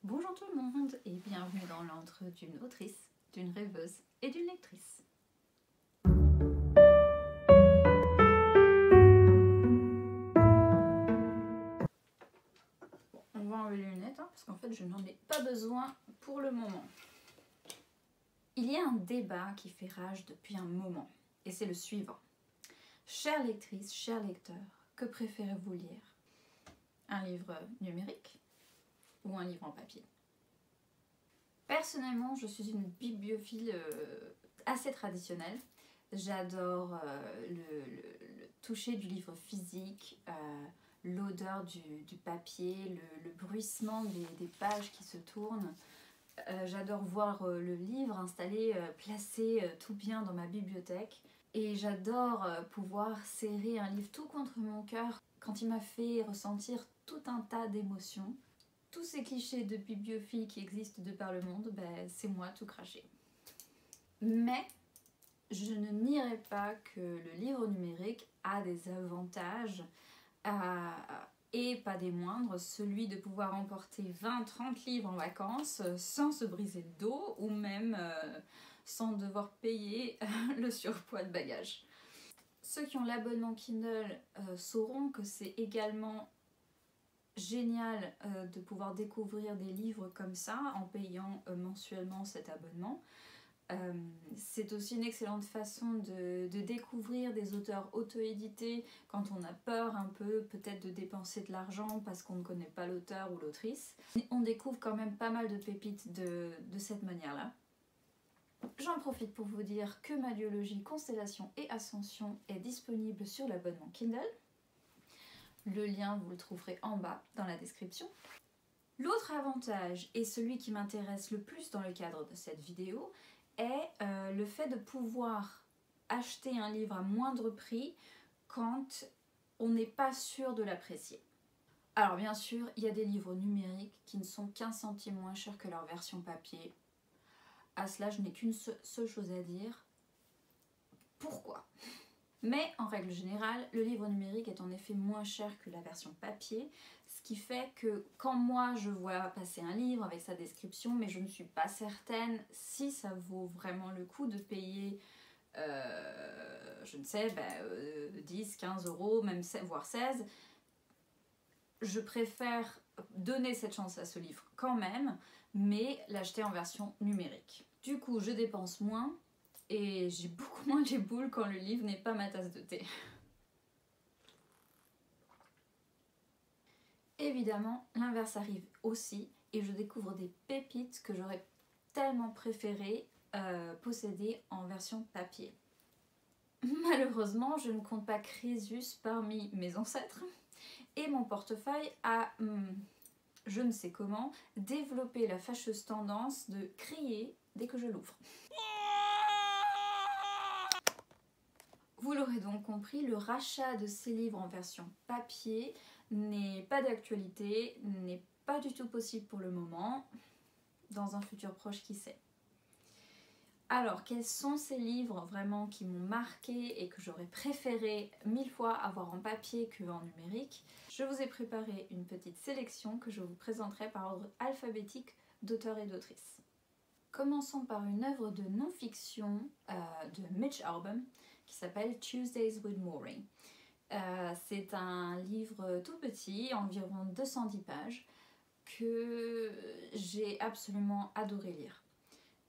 Bonjour tout le monde et bienvenue dans l'antre d'une autrice, d'une rêveuse et d'une lectrice. Bon, on va enlever les lunettes parce qu'en fait je n'en ai pas besoin pour le moment. Il y a un débat qui fait rage depuis un moment et c'est le suivant. Chère lectrice, cher lecteur, que préférez-vous lire? Un livre numérique ou un livre en papier? Personnellement, je suis une bibliophile assez traditionnelle. J'adore le toucher du livre physique, l'odeur du papier, le bruissement des pages qui se tournent. J'adore voir le livre installé, placé tout bien dans ma bibliothèque. Et j'adore pouvoir serrer un livre tout contre mon cœur quand il m'a fait ressentir tout un tas d'émotions. Tous ces clichés de bibliophiles qui existent de par le monde, ben, c'est moi tout craché. Mais je ne nierai pas que le livre numérique a des avantages, et pas des moindres, celui de pouvoir emporter 20-30 livres en vacances sans se briser le dos ou même sans devoir payer le surpoids de bagages. Ceux qui ont l'abonnement Kindle sauront que c'est également génial de pouvoir découvrir des livres comme ça en payant mensuellement cet abonnement. C'est aussi une excellente façon de découvrir des auteurs auto-édités quand on a peur un peu peut-être de dépenser de l'argent parce qu'on ne connaît pas l'auteur ou l'autrice. On découvre quand même pas mal de pépites de cette manière-là. J'en profite pour vous dire que ma duologie Constellation et Ascension est disponible sur l'abonnement Kindle. Le lien, vous le trouverez en bas dans la description. L'autre avantage, et celui qui m'intéresse le plus dans le cadre de cette vidéo, est le fait de pouvoir acheter un livre à moindre prix quand on n'est pas sûr de l'apprécier. Alors bien sûr, il y a des livres numériques qui ne sont qu'1 centime moins chers que leur version papier. À cela, je n'ai qu'une seule chose à dire. Pourquoi ? Mais en règle générale, le livre numérique est en effet moins cher que la version papier, ce qui fait que quand moi je vois passer un livre avec sa description, mais je ne suis pas certaine si ça vaut vraiment le coup de payer, je ne sais, 10, 15 euros, même voire 16, je préfère donner cette chance à ce livre quand même, mais l'acheter en version numérique. Du coup, je dépense moins. Et j'ai beaucoup moins les boules quand le livre n'est pas ma tasse de thé. Évidemment, l'inverse arrive aussi et je découvre des pépites que j'aurais tellement préféré posséder en version papier. Malheureusement, je ne compte pas Crésus parmi mes ancêtres et mon portefeuille a, je ne sais comment, développé la fâcheuse tendance de crier dès que je l'ouvre. Vous l'aurez donc compris, le rachat de ces livres en version papier n'est pas d'actualité, n'est pas du tout possible pour le moment, dans un futur proche qui sait. Alors, quels sont ces livres vraiment qui m'ont marqué et que j'aurais préféré 1000 fois avoir en papier qu'en numérique? Je vous ai préparé une petite sélection que je vous présenterai par ordre alphabétique d'auteurs et d'autrices. Commençons par une œuvre de non-fiction de Mitch Albom qui s'appelle Tuesdays with Morrie. C'est un livre tout petit, environ 210 pages, que j'ai absolument adoré lire.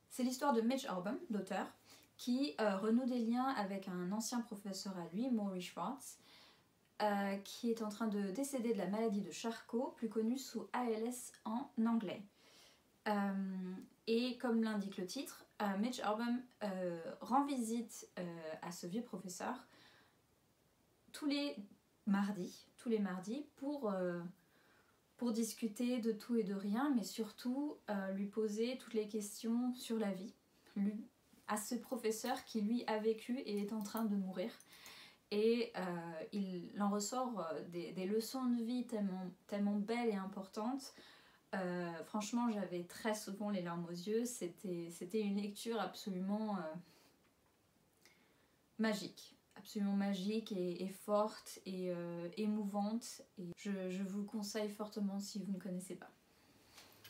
C'est l'histoire de Mitch Albom, l'auteur, qui renoue des liens avec un ancien professeur à lui, Morrie Schwartz, qui est en train de décéder de la maladie de Charcot, plus connue sous ALS en anglais. Et comme l'indique le titre, Mitch Albom rend visite à ce vieux professeur tous les mardis pour discuter de tout et de rien, mais surtout lui poser toutes les questions sur la vie, à ce professeur qui lui a vécu et est en train de mourir. Et il en ressort des leçons de vie tellement belles et importantes. Franchement, j'avais très souvent les larmes aux yeux. C'était une lecture absolument magique. Absolument magique et forte et émouvante. Et je vous le conseille fortement si vous ne connaissez pas.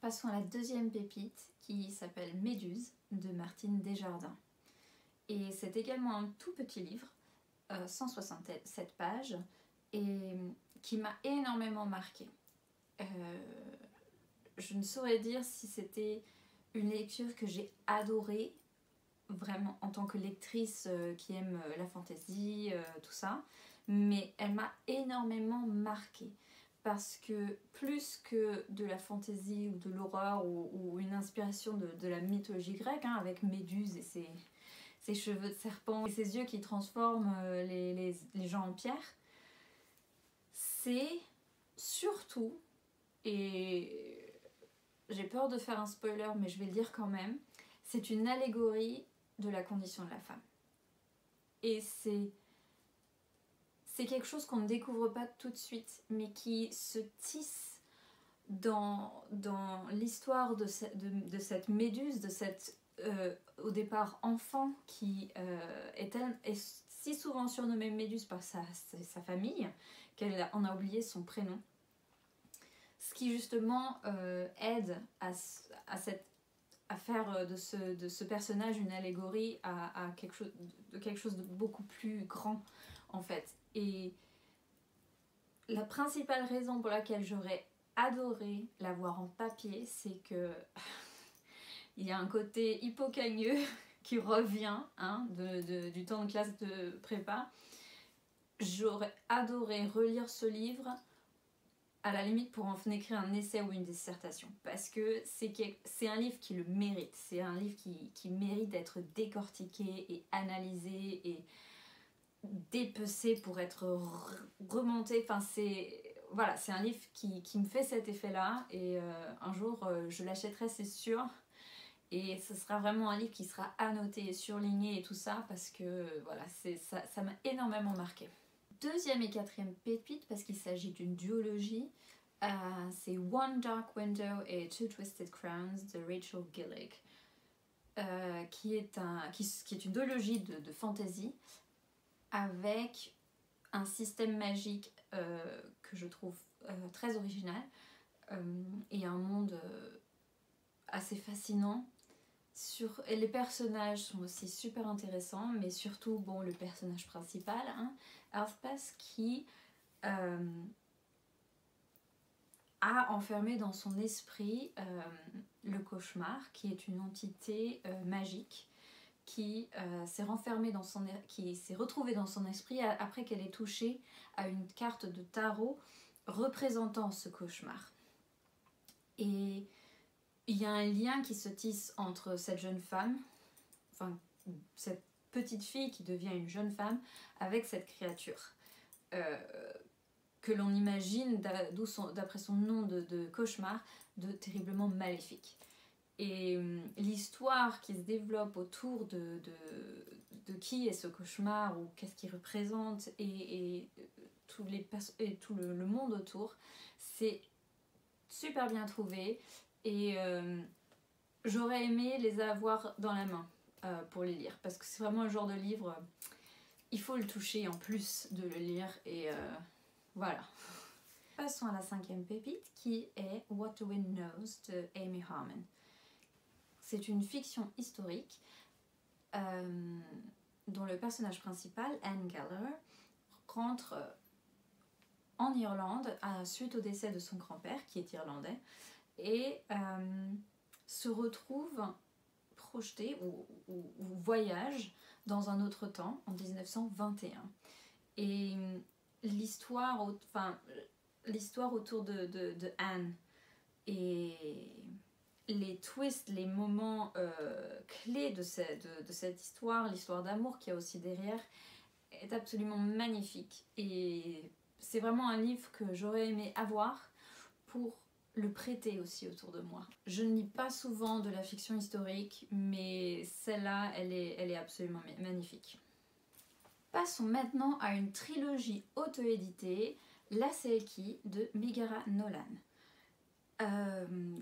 Passons à la deuxième pépite qui s'appelle Méduse de Martine Desjardins. Et c'est également un tout petit livre, 167 pages, et qui m'a énormément marquée. Je ne saurais dire si c'était une lecture que j'ai adorée, vraiment en tant que lectrice qui aime la fantaisie, tout ça, mais elle m'a énormément marquée. Parce que plus que de la fantaisie ou de l'horreur ou une inspiration de la mythologie grecque, hein, avec Méduse et ses cheveux de serpent et ses yeux qui transforment les gens en pierre, c'est surtout, et j'ai peur de faire un spoiler mais je vais le dire quand même, c'est une allégorie de la condition de la femme. Et c'est quelque chose qu'on ne découvre pas tout de suite, mais qui se tisse dans l'histoire de cette Méduse, de cette, au départ, enfant qui est si souvent surnommée Méduse par sa famille, qu'elle en a oublié son prénom. Ce qui justement aide à faire de ce personnage une allégorie à quelque chose de beaucoup plus grand, en fait. Et la principale raison pour laquelle j'aurais adoré la voir en papier, c'est que il y a un côté hippocagneux qui revient, hein, du temps de classe de prépa. J'aurais adoré relire ce livre, à la limite pour en écrire un essai ou une dissertation, parce que c'est un livre qui le mérite. C'est un livre qui mérite d'être décortiqué et analysé et dépecé pour être remonté. Enfin, c'est un livre qui me fait cet effet-là, et un jour je l'achèterai, c'est sûr, et ce sera vraiment un livre qui sera annoté, surligné et tout ça, parce que voilà, ça m'a énormément marqué. Deuxième et quatrième pépite, parce qu'il s'agit d'une duologie, c'est One Dark Window et Two Twisted Crowns de Rachel Gillig, qui est une duologie de fantasy avec un système magique que je trouve très original, et un monde assez fascinant. Et les personnages sont aussi super intéressants, mais surtout le personnage principal, hein, Elspeth, qui a enfermé dans son esprit le cauchemar, qui est une entité magique qui s'est retrouvée dans son esprit après qu'elle ait touché à une carte de tarot représentant ce cauchemar. Et il y a un lien qui se tisse entre cette jeune femme, enfin cette petite fille qui devient une jeune femme, avec cette créature que l'on imagine, d'après son nom de cauchemar, de terriblement maléfique. Et l'histoire qui se développe autour de qui est ce cauchemar, ou qu'est-ce qu'il représente, et tout le monde autour, c'est super bien trouvé. Et j'aurais aimé les avoir dans la main pour les lire, parce que c'est vraiment un genre de livre, il faut le toucher en plus de le lire, et voilà. Passons à la cinquième pépite, qui est What the Wind Knows de Amy Harmon. C'est une fiction historique dont le personnage principal, Anne Gallagher, rentre en Irlande suite au décès de son grand-père, qui est irlandais, et se retrouve projeté ou voyage dans un autre temps, en 1921. Et l'histoire autour de Anne et les twists, les moments clés de cette histoire, l'histoire d'amour qu'il y a aussi derrière, est absolument magnifique. Et c'est vraiment un livre que j'aurais aimé avoir pour le prêter aussi autour de moi. Je ne lis pas souvent de la fiction historique, mais celle-là, elle est absolument magnifique. Passons maintenant à une trilogie auto-éditée, La Selkie de Megara Nolan,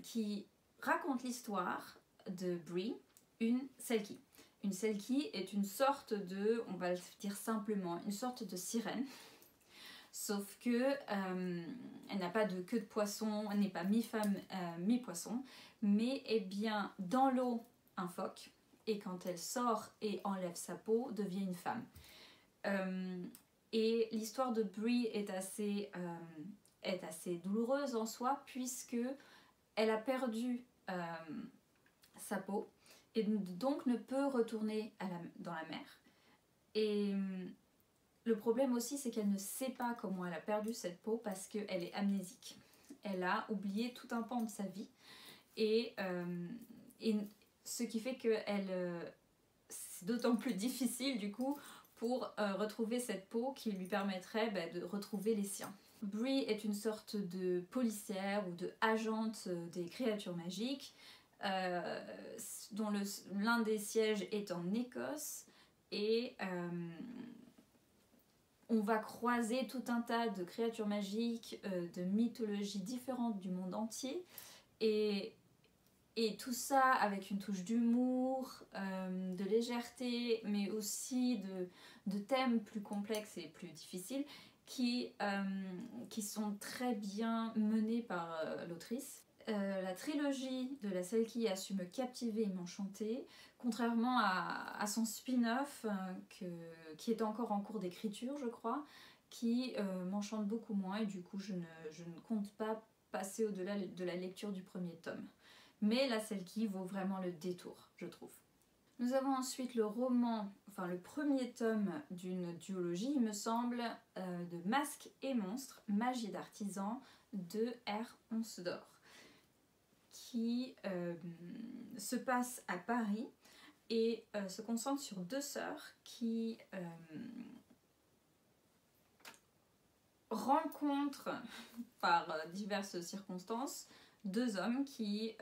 qui raconte l'histoire de Bree, une Selkie. Une Selkie est une sorte de, on va le dire simplement, une sorte de sirène sauf que elle n'a pas de queue de poisson, elle n'est pas mi-femme, mi-poisson, mais est bien dans l'eau un phoque, et quand elle sort et enlève sa peau, devient une femme. Et l'histoire de Bree est assez douloureuse en soi, puisque elle a perdu sa peau, et donc ne peut retourner dans la mer. Et le problème aussi, c'est qu'elle ne sait pas comment elle a perdu cette peau parce qu'elle est amnésique. Elle a oublié tout un pan de sa vie. Et ce qui fait que c'est d'autant plus difficile du coup pour retrouver cette peau qui lui permettrait de retrouver les siens. Bree est une sorte de policière ou de agente des créatures magiques, dont l'un des sièges est en Écosse, et on va croiser tout un tas de créatures magiques, de mythologies différentes du monde entier, et tout ça avec une touche d'humour, de légèreté, mais aussi de thèmes plus complexes et plus difficiles qui sont très bien menés par l'autrice. La trilogie de La Selkie a su me captiver et m'enchanter, contrairement à son spin-off qui est encore en cours d'écriture, je crois, qui m'enchante beaucoup moins, et du coup je ne compte pas passer au-delà de la lecture du premier tome. Mais La Selkie vaut vraiment le détour, je trouve. Nous avons ensuite le premier tome d'une duologie, il me semble, de Masques et monstres, magie d'artisan, de R. Onsdorf, qui se passe à Paris et se concentre sur deux sœurs qui rencontrent par diverses circonstances deux hommes qui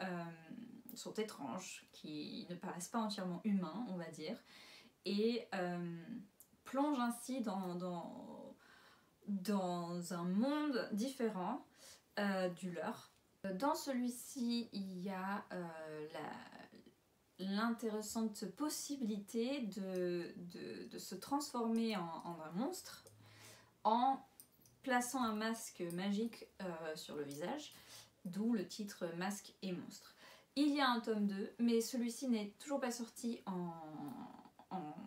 sont étranges, qui ne paraissent pas entièrement humains, on va dire, et plongent ainsi dans un monde différent du leur. Dans celui-ci, il y a l'intéressante possibilité de se transformer en un monstre en plaçant un masque magique sur le visage, d'où le titre Masques et monstres. Il y a un tome 2, mais celui-ci n'est toujours pas sorti en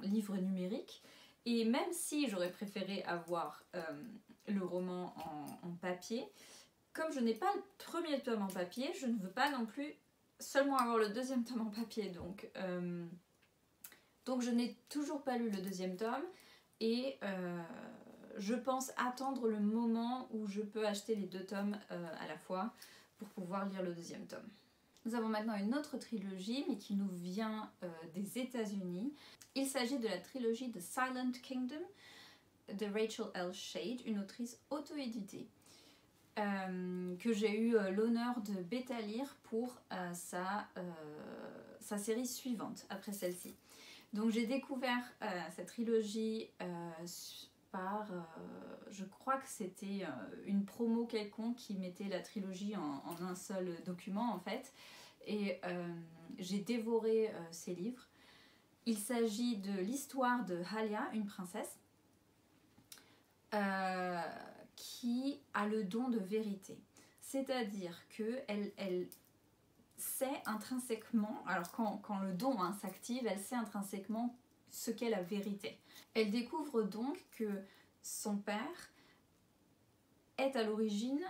livre numérique, et même si j'aurais préféré avoir le roman en papier, comme je n'ai pas le premier tome en papier, je ne veux pas non plus seulement avoir le deuxième tome en papier, donc je n'ai toujours pas lu le deuxième tome, et je pense attendre le moment où je peux acheter les deux tomes à la fois pour pouvoir lire le deuxième tome. Nous avons maintenant une autre trilogie, mais qui nous vient des États-Unis. Il s'agit de la trilogie de Silent Kingdom de Rachel L. Shade, une autrice auto-éditée, que j'ai eu l'honneur de bêta-lire pour sa série suivante, après celle-ci. Donc j'ai découvert cette trilogie par, je crois que c'était une promo quelconque qui mettait la trilogie en un seul document en fait, et j'ai dévoré ces livres. Il s'agit de l'histoire de Halia, une princesse qui a le don de vérité, c'est-à-dire qu'elle sait intrinsèquement, alors quand le don s'active, elle sait intrinsèquement ce qu'est la vérité. Elle découvre donc que son père est à l'origine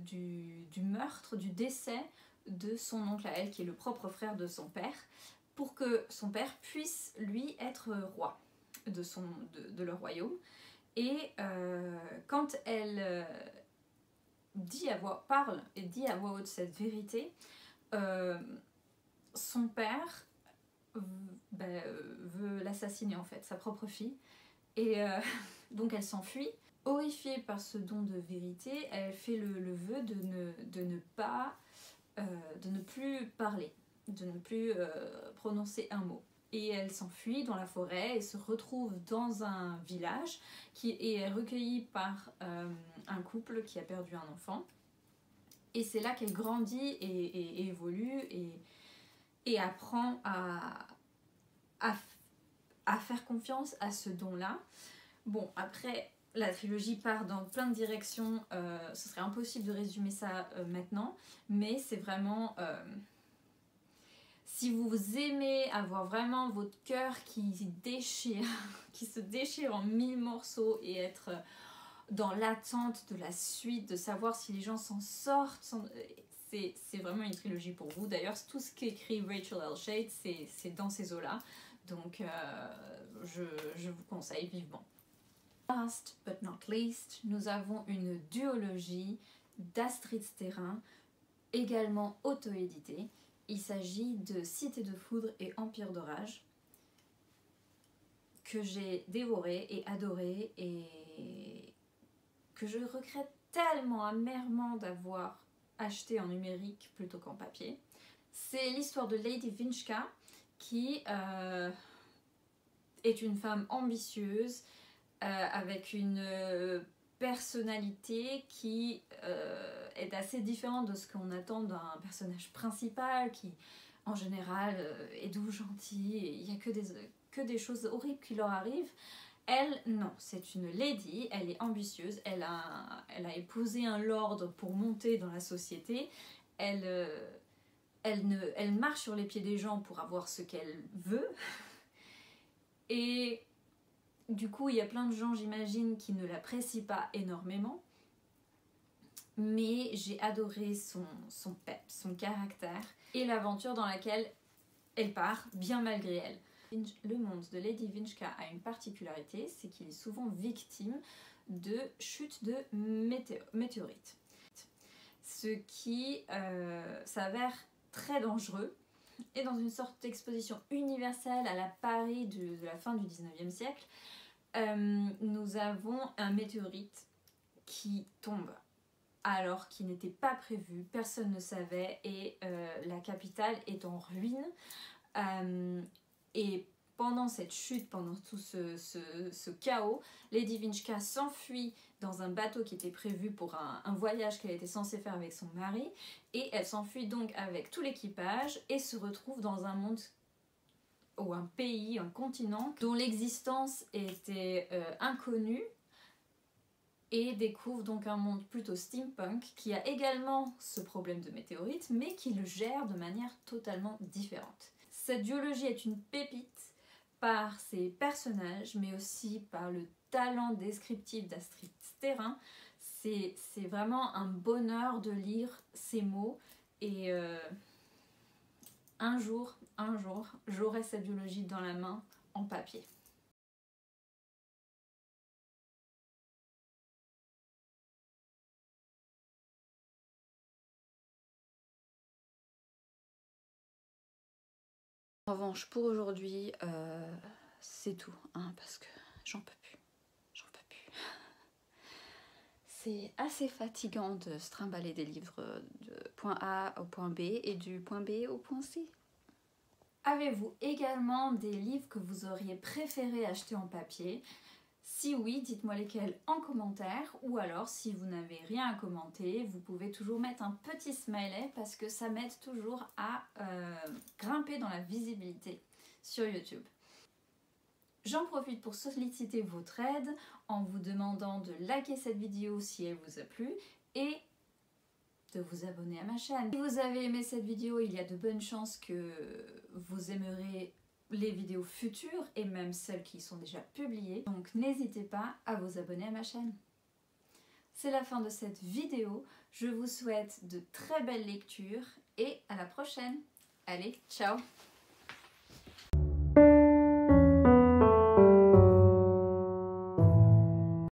du meurtre, du décès de son oncle à elle, qui est le propre frère de son père, pour que son père puisse, lui, être roi de leur royaume. Et quand elle parle et dit à voix haute cette vérité, son père veut l'assassiner en fait, sa propre fille, et donc elle s'enfuit. Horrifiée par ce don de vérité, elle fait le vœu de ne plus parler, de ne plus prononcer un mot. Et elle s'enfuit dans la forêt et se retrouve dans un village qui est recueilli par un couple qui a perdu un enfant. Et c'est là qu'elle grandit et évolue et apprend à faire confiance à ce don-là. Bon, après, la trilogie part dans plein de directions, ce serait impossible de résumer ça maintenant, mais c'est vraiment... si vous aimez avoir vraiment votre cœur qui déchire, qui se déchire en 1000 morceaux et être dans l'attente de la suite, de savoir si les gens s'en sortent, c'est vraiment une trilogie pour vous. D'ailleurs, tout ce qu'écrit Rachel L. Shade, c'est dans ces eaux-là. Donc, je vous conseille vivement. Last but not least, nous avons une duologie d'Astrid Sterrin, également auto-éditée. Il s'agit de Cité de foudre et Empire d'orage, que j'ai dévoré et adoré et que je regrette tellement amèrement d'avoir acheté en numérique plutôt qu'en papier. C'est l'histoire de Lady Vinchka qui est une femme ambitieuse avec une personnalité qui est assez différente de ce qu'on attend d'un personnage principal qui en général est doux, gentil, et il n'y a que des choses horribles qui leur arrivent. Elle, non, c'est une lady, elle est ambitieuse, elle a épousé un lord pour monter dans la société, elle marche sur les pieds des gens pour avoir ce qu'elle veut, et du coup il y a plein de gens, j'imagine, qui ne l'apprécient pas énormément, mais j'ai adoré son pep, son caractère, et l'aventure dans laquelle elle part, bien malgré elle. Le monde de Lady Vinchka a une particularité, c'est qu'il est souvent victime de chutes de météorites. Ce qui s'avère très dangereux. Et dans une sorte d'exposition universelle à la Paris de la fin du 19e siècle, nous avons un météorite qui tombe alors qu'il n'était pas prévu, personne ne savait, et la capitale est en ruine. Et pendant cette chute, pendant tout ce chaos, Lady Vinchka s'enfuit dans un bateau qui était prévu pour un voyage qu'elle était censée faire avec son mari, et elle s'enfuit donc avec tout l'équipage et se retrouve dans un monde ou un pays, un continent dont l'existence était inconnue, et découvre donc un monde plutôt steampunk qui a également ce problème de météorite, mais qui le gère de manière totalement différente. Cette duologie est une pépite par ses personnages, mais aussi par le talent descriptif d'Astrid Sterrin. C'est vraiment un bonheur de lire ces mots, et un jour, j'aurai cette duologie dans la main en papier. En revanche, pour aujourd'hui, c'est tout, hein, parce que j'en peux plus. C'est assez fatigant de se trimballer des livres de point A au point B et du point B au point C. Avez-vous également des livres que vous auriez préféré acheter en papier? Si oui, dites-moi lesquels en commentaire, ou alors si vous n'avez rien à commenter, vous pouvez toujours mettre un petit smiley parce que ça m'aide toujours à grimper dans la visibilité sur YouTube. J'en profite pour solliciter votre aide en vous demandant de liker cette vidéo si elle vous a plu et de vous abonner à ma chaîne. Si vous avez aimé cette vidéo, il y a de bonnes chances que vous aimerez les vidéos futures et même celles qui sont déjà publiées. Donc n'hésitez pas à vous abonner à ma chaîne. C'est la fin de cette vidéo. Je vous souhaite de très belles lectures et à la prochaine. Allez, ciao!